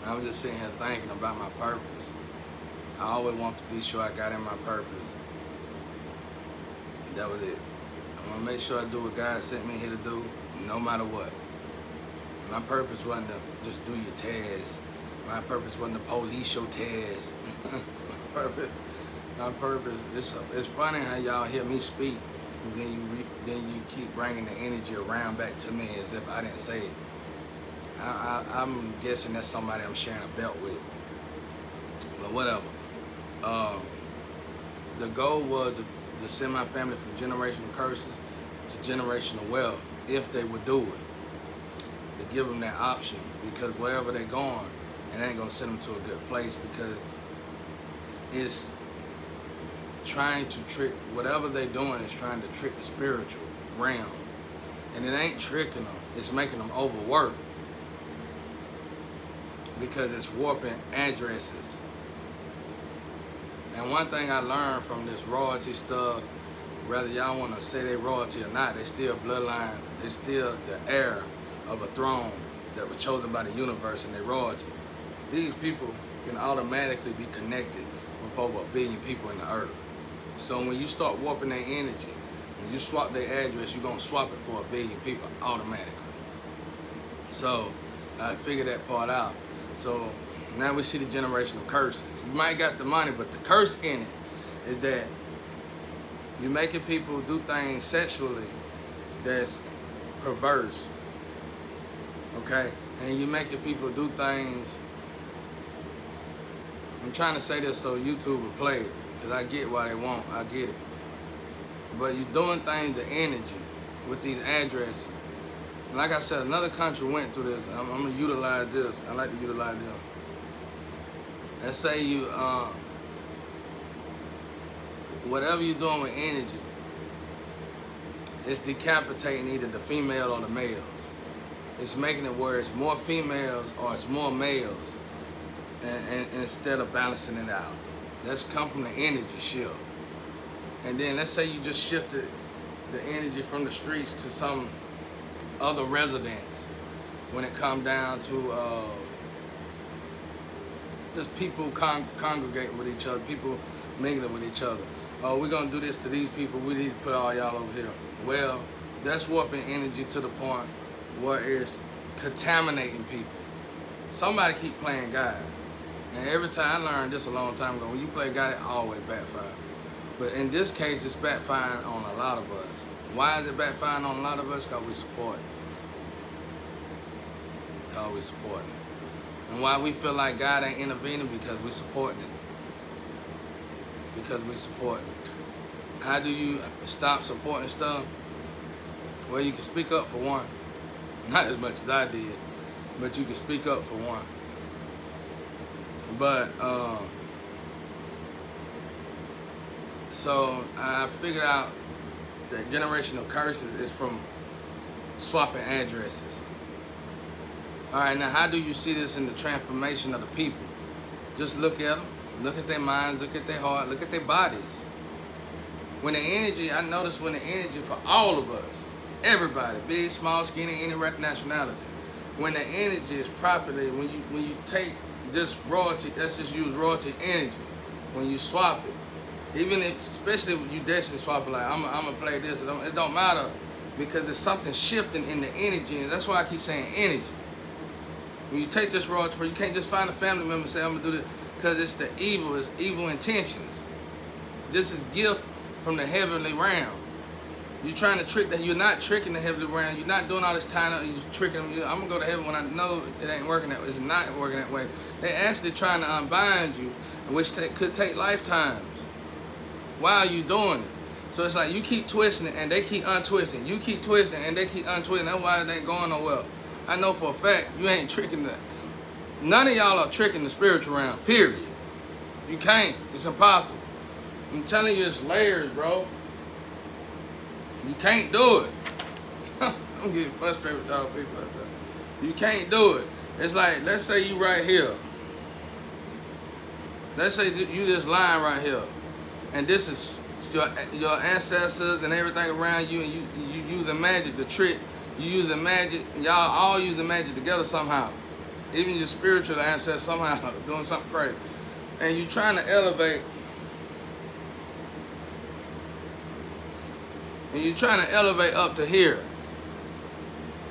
I was just sitting here thinking about my purpose. I always want to be sure I got in my purpose. That was it. I want to make sure I do what God sent me here to do, no matter what. My purpose wasn't to just do your tasks. My purpose wasn't to police your tasks. my purpose. It's funny how y'all hear me speak, and then you keep bringing the energy around back to me as if I didn't say it. I'm guessing that's somebody I'm sharing a belt with. But whatever. The goal was to send my family from generational curses to generational wealth if they would do it. To give them that option, because wherever they're going, it ain't gonna send them to a good place, because it's trying to trick, whatever they're doing is trying to trick the spiritual realm. And it ain't tricking them, it's making them overwork, because it's warping addresses. And one thing I learned from this royalty stuff, whether y'all want to say they royalty or not, they still bloodline, they still the heir of a throne that was chosen by the universe, and they royalty. These people can automatically be connected with over 1 billion people in the earth. So when you start warping their energy, when you swap their address, you're going to swap it for 1 billion people automatically. So I figured that part out. So now we see the generational curses. You might got the money, but the curse in it is that you're making people do things sexually that's perverse. Okay? And you're making people do things. I'm trying to say this so YouTube will play it, because I get why they want. I get it. But you're doing things to energy with these addresses. And like I said, another country went through this. I'm going to utilize this. I like to utilize them. Let's say you, whatever you're doing with energy, it's decapitating either the female or the males. It's making it where it's more females or it's more males, and instead of balancing it out. That's come from the energy shift. And then let's say you just shifted the energy from the streets to some other residents when it come down to just people congregating with each other, people mingling with each other. Oh, we're gonna do this to these people, we need to put all y'all over here. Well, that's warping energy to the point where it's contaminating people. Somebody keep playing God. And every time, I learned this a long time ago, when you play God, it always backfires. But in this case, it's backfiring on a lot of us. Why is it backfiring on a lot of us? Because we support it. Because we support it. And why we feel like God ain't intervening? Because we supporting it. Because we supporting it. How do you stop supporting stuff? Well, you can speak up for one. Not as much as I did, but you can speak up for one. But, so I figured out that generational curses is from swapping addresses. All right, now how do you see this in the transformation of the people? Just look at them, look at their minds, look at their heart, look at their bodies. When the energy, I noticed when the energy for all of us, everybody, big, small, skinny, any nationality, when the energy is properly, when you take this royalty, let's just use royalty energy, when you swap it, even if, especially when you destiny swap it, like I'm gonna play this, it don't matter, because there's something shifting in the energy, and that's why I keep saying energy. When you take this royalty, you can't just find a family member and say, I'm gonna do this, because it's the evil, it's evil intentions. This is gift from the heavenly realm. You're trying to trick that. You're not tricking the heavenly realm. You're not doing all this time. You're tricking them. I'm gonna go to heaven when I know it ain't working that way. It's not working that way. They're actually trying to unbind you, which could take lifetimes. Why are you doing it? So it's like you keep twisting it and they keep untwisting. You keep twisting and they keep untwisting. That's why it ain't going nowhere. I know for a fact you ain't tricking the. None of y'all are tricking the spiritual realm. Period. You can't. It's impossible. I'm telling you, it's layers, bro. You can't do it. I'm getting frustrated with y'all people out there. You can't do it. It's like, let's say you right here. Let's say you this line right here, and this is your ancestors and everything around you, and you use the magic, the trick. You use the magic, and y'all all use the magic together somehow. even your spiritual ancestors somehow doing something crazy. And you trying to elevate, up to here.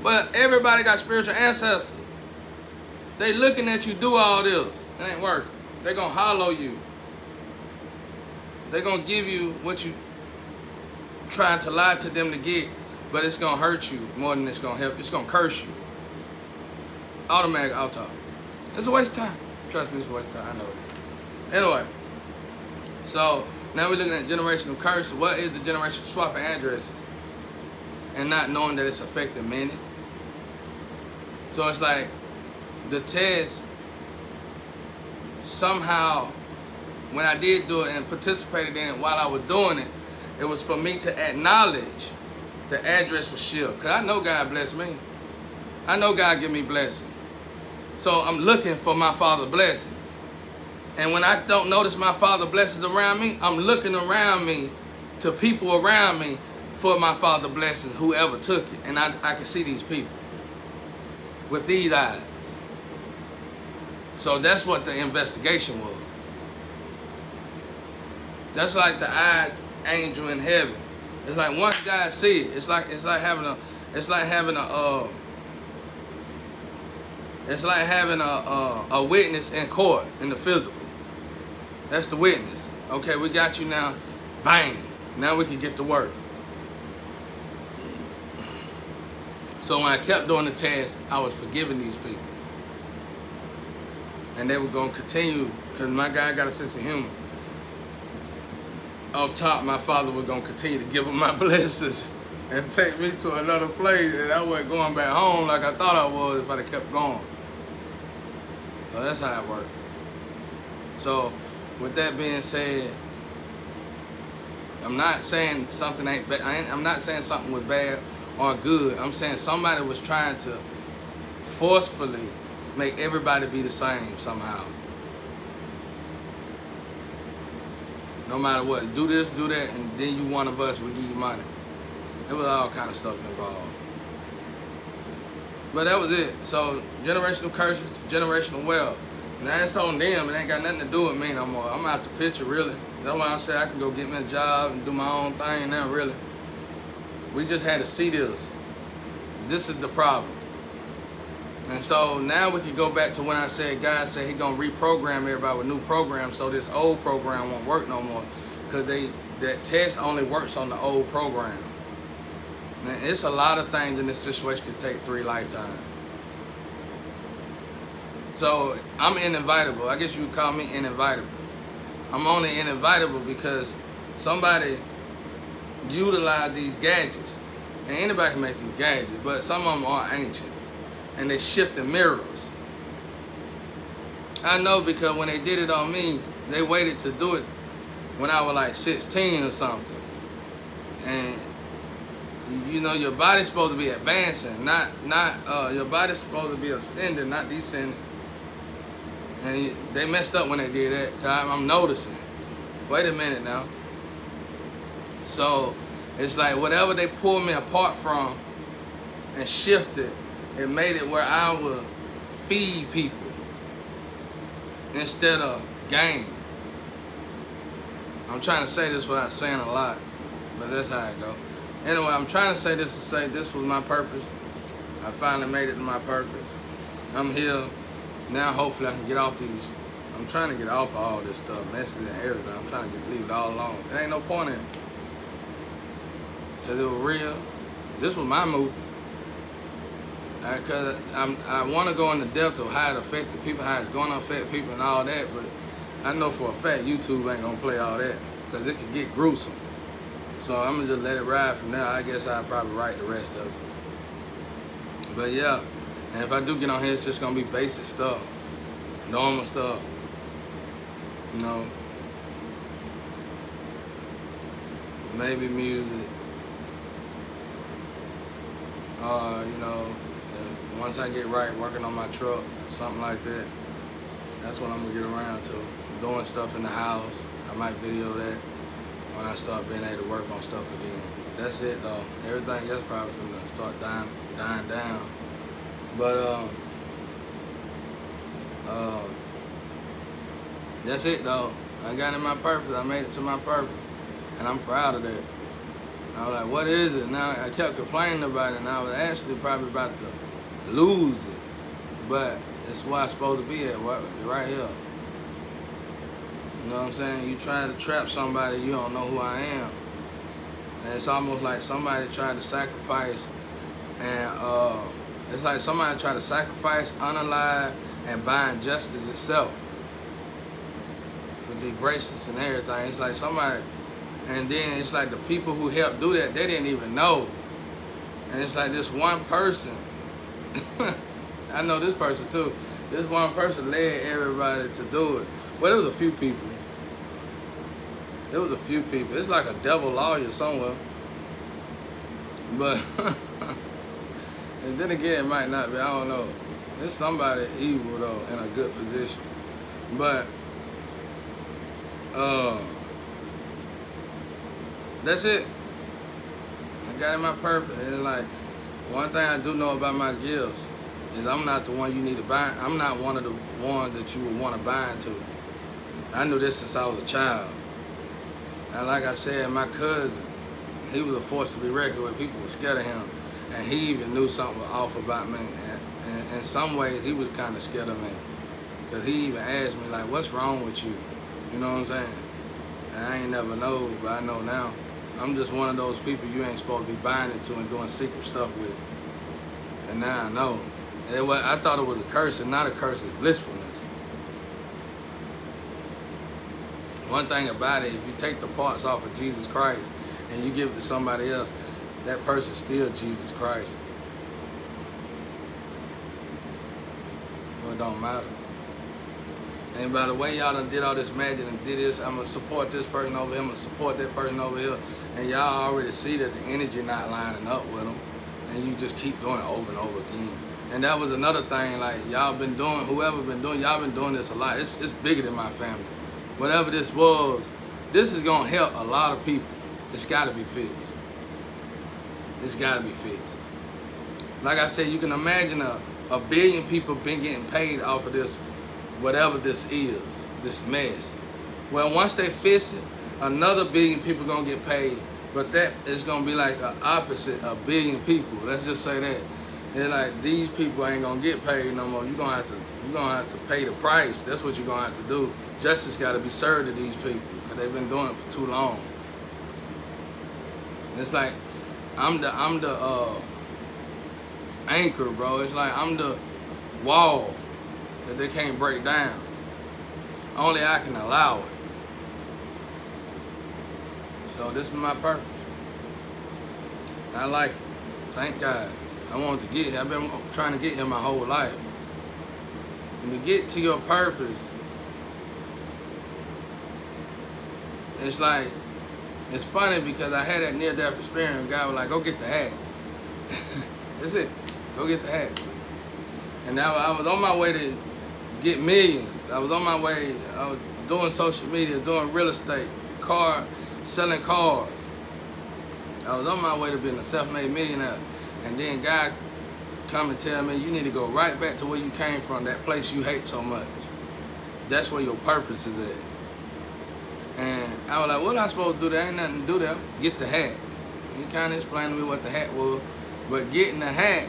But everybody got spiritual ancestors. They looking at you do all this. It ain't working. They gonna hollow you. They gonna give you what you trying to lie to them to get, but it's gonna hurt you more than it's gonna help. It's gonna curse you. Automatic auto. It's a waste of time. Trust me, it's a waste of time. I know it. Anyway, so now we're looking at generational curses. What is the generational swapping addresses? And not knowing that it's affecting many. So it's like the test, somehow, when I did do it and participated in it while I was doing it, it was for me to acknowledge the address was shift. Because I know God blessed me. I know God give me blessings. So I'm looking for my Father's blessings. And when I don't notice my Father's blessings around me, I'm looking around me to people around me for my Father's blessings, whoever took it. And I can see these people with these eyes. So that's what the investigation was. That's like the eye angel in heaven. It's like once God see it, it's like having a witness in court in the physical. That's the witness. Okay, we got you now. Bang. Now we can get to work. So when I kept doing the test, I was forgiving these people. And they were going to continue, because my guy got a sense of humor. Off top, my Father was going to continue to give them my blessings and take me to another place, and I wasn't going back home like I thought I was if I'd have kept going. So that's how it worked. So with that being said, I'm not saying something ain't bad. I'm not saying something was bad or good. I'm saying somebody was trying to forcefully make everybody be the same somehow. No matter what, do this, do that, and then you one of us will give you money. It was all kind of stuff involved. But that was it. So generational curses, generational wealth. Now it's on them. It ain't got nothing to do with me no more. I'm out the picture, really. That's why I say I can go get me a job and do my own thing now, really. We just had to see this. This is the problem. And so now we can go back to when I said God said He gonna reprogram everybody with new programs, so this old program won't work no more, because that test only works on the old program. Man, it's a lot of things in this situation could take 3 lifetimes. So I'm ininvitable. I guess you would call me ininvitable. I'm only ininvitable because somebody utilized these gadgets. And anybody can make these gadgets, but some of them are ancient. And they shifting mirrors. I know because when they did it on me, they waited to do it when I was like 16 or something. And you know, your body's supposed to be advancing, not your body's supposed to be ascending, not descending. And they messed up when they did that, because I'm noticing it. Wait a minute now. So it's like whatever they pulled me apart from and shifted, it made it where I would feed people instead of gain. I'm trying to say this without saying a lot, but that's how it goes. Anyway, I'm trying to say this to say this was my purpose. I finally made it to my purpose. I'm here. Now hopefully I can get off these. I'm trying to get off of all this stuff, messages and everything. I'm trying to leave it all alone. There ain't no point in it. Because it was real. This was my move. Because I want to go into depth of how it affected people, how it's going to affect people and all that, but I know for a fact YouTube ain't going to play all that, because it can get gruesome. So I'm going to just let it ride from there. I guess I'll probably write the rest of it. But yeah, and if I do get on here, it's just going to be basic stuff, normal stuff, you know, maybe music, you know, once I get right working on my truck, something like that, that's what I'm going to get around to. Doing stuff in the house, I might video that when I start being able to work on stuff again. That's it though. Everything else probably gonna start dying down. But That's it though. I got in my purpose. I made it to my purpose, and I'm proud of that. I was like, what is it? Now I kept complaining about it, and I was actually probably about to lose it. But it's where I'm supposed to be at, right here. You know what I'm saying? You try to trap somebody, you don't know who I am. And it's almost like somebody tried to sacrifice, and it's like somebody tried to sacrifice, unalive, and bind justice itself. With the bracelets and everything. It's like somebody, and then it's like the people who helped do that, they didn't even know. And it's like this one person, I know this person too, this one person led everybody to do it. Well, there was a few people. It was a few people. It's like a devil lawyer somewhere. But, and then again, it might not be, I don't know. It's somebody evil though, in a good position. But, that's it. I got in my purpose. And like, one thing I do know about my gifts is I'm not the one you need to bind. I'm not one of the ones that you would want to bind to. I knew this since I was a child. And like I said, my cousin, he was a force to be reckoned with. People were scared of him. And he even knew something was off about me. And in some ways, he was kind of scared of me. Because he even asked me, like, what's wrong with you? You know what I'm saying? And I ain't never know, but I know now. I'm just one of those people you ain't supposed to be binding to and doing secret stuff with. And now I know. I thought it was a curse, and not a curse, it's blissfulness. One thing about it, if you take the parts off of Jesus Christ and you give it to somebody else, that person's still Jesus Christ. Well, it don't matter. And by the way y'all done did all this magic and did this, I'm going to support this person over here, I'm going to support that person over here, and y'all already see that the energy not lining up with them, and you just keep doing it over and over again. And that was another thing, like, y'all been doing, whoever been doing, y'all been doing this a lot. It's bigger than my family. Whatever this was, this is going to help a lot of people. It's got to be fixed. It's got to be fixed. Like I said, you can imagine a billion people been getting paid off of this, whatever this is, this mess. Well, once they fix it, another billion people going to get paid. But that is going to be like the opposite of billion people. Let's just say that. And like, these people ain't going to get paid no more. You're going to have to pay the price. That's what you're going to have to do. Justice got to be served to these people because they've been doing it for too long. It's like I'm the anchor, bro. It's like I'm the wall that they can't break down. Only I can allow it. So this is my purpose. I like it. Thank God. I wanted to get here. I've been trying to get here my whole life. And to get to your purpose, it's like, it's funny because I had that near-death experience. God was like, go get the hat. That's it. Go get the hat. And now I was on my way to get millions. I was on my way, I was doing social media, doing real estate, selling cars. I was on my way to being a self-made millionaire. And then God come and tell me, you need to go right back to where you came from, that place you hate so much. That's where your purpose is at. And I was like, what am I supposed to do? There ain't nothing to do there. Get the hat. He kind of explained to me what the hat was. But getting the hat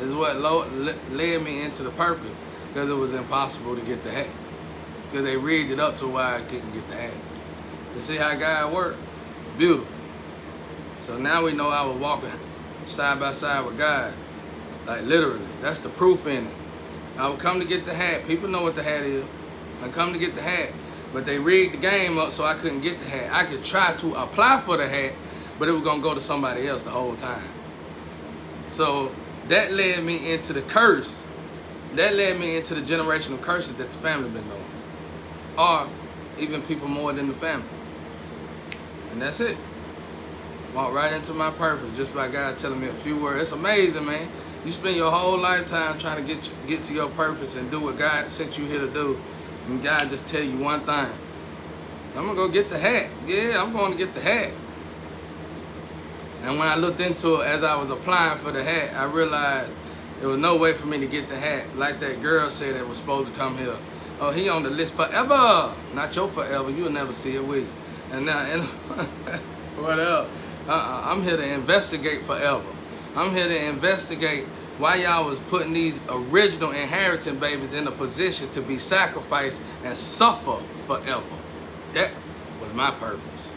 is what led me into the purpose, because it was impossible to get the hat. Because they rigged it up to why I couldn't get the hat. You see how God worked? Beautiful. So now we know I was walking side by side with God. Like literally. That's the proof in it. I would come to get the hat. People know what the hat is. I come to get the hat. But they rigged the game up so I couldn't get the hat. I could try to apply for the hat, but it was going to go to somebody else the whole time. So that led me into the curse. That led me into the generational curses that the family been doing. Or even people more than the family. And that's it. Walk right into my purpose just by God telling me a few words. It's amazing, man. You spend your whole lifetime trying to get to your purpose and do what God sent you here to do. And God just tell you one thing. I'm going to go get the hat. Yeah, I'm going to get the hat. And when I looked into it as I was applying for the hat, I realized There was no way for me to get the hat. Like that girl said that was supposed to come here. Oh, he on the list forever. Not your forever. You'll never see it with you. And now, what else? I'm here to investigate forever. I'm here to investigate why y'all was putting these original inheriting babies in a position to be sacrificed and suffer forever. That was my purpose.